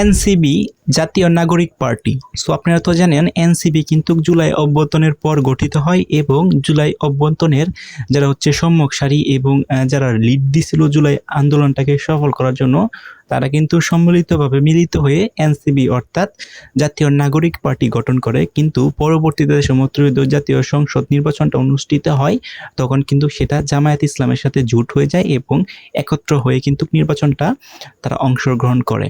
NCB জাতীয় নাগরিক party. So আপনারা তো জানেন এনসিবি কিন্তু জুলাই অভ্যুত্থানের পর গঠিত হয় এবং জুলাই অভ্যুত্থানের যারা হচ্ছে সম্মুখ সারি এবং যারা লিড দিছিল জুলাই আন্দোলনটাকে সফল করার জন্য, তারা কিন্তু সম্মিলিতভাবে মিলিত হয়ে এনসিবি অর্থাৎ জাতীয় নাগরিক পার্টি গঠন করে। কিন্তু পরবর্তীতে সময় ত্রয়োদশ জাতীয় সংসদ নির্বাচনটা অনুষ্ঠিত হয়, তখন কিন্তু সেটা জামায়াত ইসলামের সাথে জোট হয়ে যায় এবং একত্র হয়ে কিন্তু নির্বাচনটা তারা অংশগ্রহণ করে।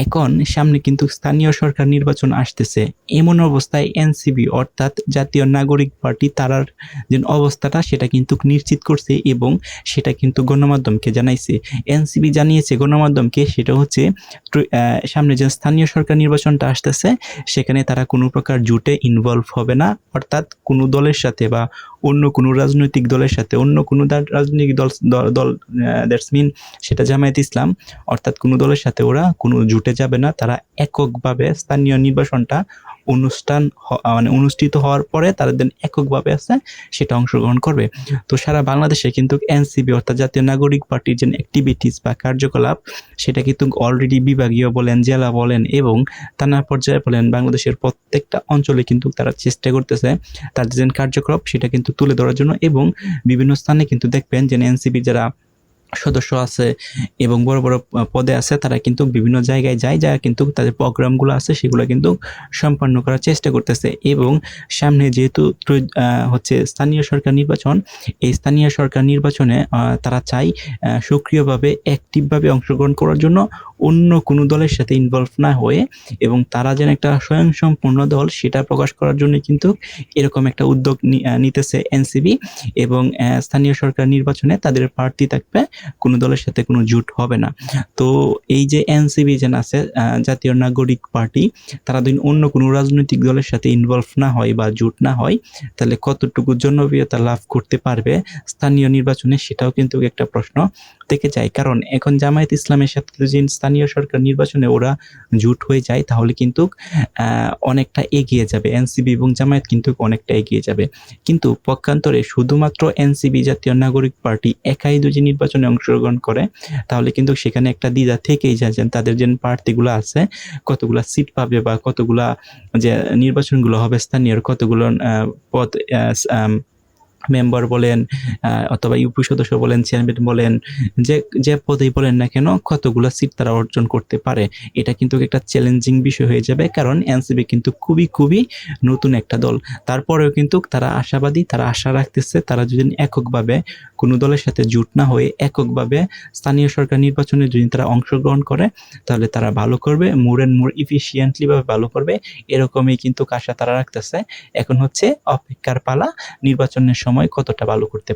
এখন সামনে কিন্তু স্থানীয় সরকার নির্বাচন আসতেছে। এমন অবস্থায় এনসিবি অর্থাৎ জাতীয় নাগরিক পার্টি তারার যে অবস্থাটা সেটা কিন্তু নিশ্চিত করছে এবং সেটা কিন্তু গণমাধ্যমকে জানাইছে। এনসিবি জানিয়েছে গণমাধ্যমকে, সেটা হচ্ছে সামনে যে স্থানীয় সরকার নির্বাচনটা আসতেছে সেখানে তারা কোনো প্রকার জোটে ইনভলভ হবে না, অর্থাৎ কোনো দলের সাথে বা অন্য কোনো রাজনৈতিক দলের সাথে, অন্য কোনো রাজনৈতিক দল দ্যাটস মিন সেটা জামায়াত ইসলাম, অর্থাৎ কোনো দলের সাথে ওরা কোনো জোটে যাবে না। তারা এককভাবে স্থানীয় নির্বাচনটা অনুষ্ঠিত হওয়ার পরে তারা দেন এককভাবে সেটা অংশগ্রহণ করবে। তো সারা বাংলাদেশে কিন্তু এনসিবি অর্থাৎ জাতীয় নাগরিক পার্টির যে অ্যাক্টিভিটিস বা কার্যকলাপ সেটা কিন্তু অলরেডি বিভাগীয় বলেন, জেলা বলেন এবং থানা পর্যায়ে বলেন, বাংলাদেশের প্রত্যেকটা অঞ্চলে কিন্তু তারা চেষ্টা করতেছে তাদের যে কার্যকলাপ সেটা কিন্তু তুলে ধরার জন্য। এবং বিভিন্ন স্থানে কিন্তু দেখবেন যে এনসিবির যারা সদস্য আছে এবং বড় বড় পদে আছে, তারা কিন্তু বিভিন্ন জায়গায় যায়, যা কিন্তু তাদের প্রোগ্রামগুলো আছে সেগুলো কিন্তু সম্পন্ন করার চেষ্টা করতেছে। এবং সামনে যেহেতু হচ্ছে স্থানীয় সরকার নির্বাচন, এই স্থানীয় সরকার নির্বাচনে তারা চাই সক্রিয়ভাবে অ্যাক্টিভভাবে অংশগ্রহণ করার জন্য, অন্য কোনো দলের সাথে ইনভলভ না হয়ে, এবং তারা যেন একটা স্বয়ংসম্পূর্ণ দল সেটা প্রকাশ করার জন্য কিন্তু এরকম একটা উদ্যোগ নিতেছে এনসিবি। এবং স্থানীয় সরকার নির্বাচনে তাদের প্রার্থী থাকবে, কোনো দলের সাথে কোনো জোট হবে না। তো এই যে এনসিবি যেন আছে জাতীয় নাগরিক পার্টি, তারা যদি অন্য কোনো রাজনৈতিক দলের সাথে ইনভলভ না হয় বা জোট না হয়, তাহলে কতটুকু জনপ্রিয়তা লাভ করতে পারবে স্থানীয় নির্বাচনে, সেটাও কিন্তু একটা প্রশ্ন থেকে যায়। কারণ এখন জামায়াত ইসলামের সাথে যদি স্থানীয় সরকার নির্বাচনে ওরা জোট হয়ে যায়, তাহলে কিন্তু অনেকটা এগিয়ে যাবে এনসিবি এবং জামায়াত কিন্তু অনেকটা এগিয়ে যাবে। কিন্তু পক্ষান্তরে শুধুমাত্র এনসিবি জাতীয় নাগরিক পার্টি একাই যদি নির্বাচনে অংশগ্রহণ করে, তাহলে কিন্তু সেখানে একটা দ্বিধা থেকেই যায় যে তাদের যে প্রার্থীগুলো আছে কতগুলা সিট পাবে বা কতগুলা যে নির্বাচনগুলো হবে স্থানীয়, কতগুলো পদ মেম্বার বলেন অথবা ইউপি সদস্য বলেন, চেয়ারম্যান বলেন, যে পদেই বলেন না কেন, কতগুলো সিট তারা অর্জন করতে পারে। এটা কিন্তু একটা চ্যালেঞ্জিং বিষয় হয়ে যাবে, কারণ এনসিবি কিন্তু খুবই নতুন একটা দল। তারপরেও কিন্তু তারা আশাবাদী, তারা আশা রাখতেছে তারা যদি এককভাবে কোনো দলের সাথে জোট না হয়ে এককভাবে স্থানীয় সরকার নির্বাচনে যদি তারা অংশগ্রহণ করে, তাহলে তারা ভালো করবে, মোর অ্যান্ড মোর ইফিসিয়েন্টলি ভাবে ভালো করবে, এরকমই কিন্তু আশা তারা রাখতেছে। এখন হচ্ছে অপেক্ষার পালা, নির্বাচনের সময় কতটা ভালো করতে পারে।